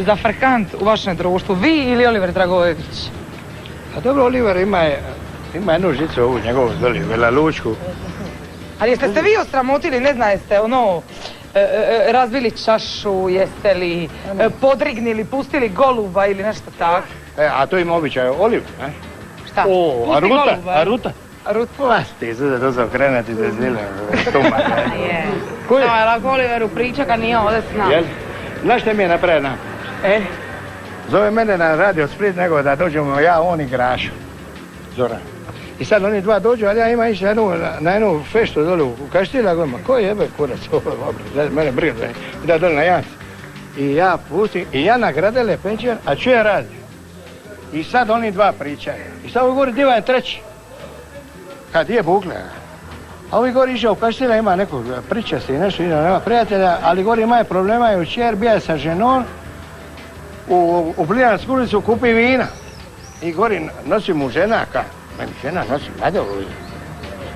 za Frkant u vašem društvu, vi ili Oliver Dragojević? A dobro, Oliver ima jednu žicu ovu njegovu doli, Vela Lučku. Ali jeste se vi osramotili, ne znam, jeste razbili čašu, jeste li podrignili, pustili goluba ili nešto tako? A to ima običaj Oliver, ne? Šta? O, a ruta? Ruta? Ti se da se okrenuti da zile stoma. Je. Koji? No, ali Oliveru priča kad nije ovdje s nama. Jel? Znaš šta mi je napravio nam? Zove mene na radio Split nego da dođemo ja, on i Grašo. Zoran. I sad oni dva dođu, ali ja imam ići na jednu feštu dole u Kaštila, govorim, ko jebe kurac, mene briga da dole na Janci. I ja pustim, i ja na Gradele penčer, a čuje radio. I sad oni dva pričaju. I sad ovi govori, diva je treći. Kad je bukle. A ovi govori išao u Kaštila, ima nekog pričasti i nešto, nema prijatelja, ali govori ima je problema, je u čer, bija je sa ženom, u Plijansku ulicu kupi vina. I govori, nosi mu žena, meni žena nosi mlade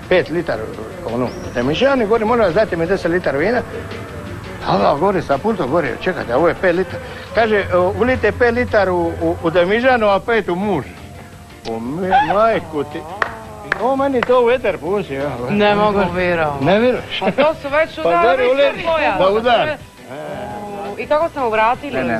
5 litara, temišani, govori, moram vas dati mi 10 litara vina. A ova govori sa pultom, govori, čekajte, ovo je 5 litara. Kaže, ulite 5 litara u Demižanu, a 5 u muž. U majku ti. Ovo meni to u veter pusi. Ne mogu vjerovati. Ne vjeruješ? Pa to su već udari, već sve pojave. Da udari. I kako ste mu vratili? Ne.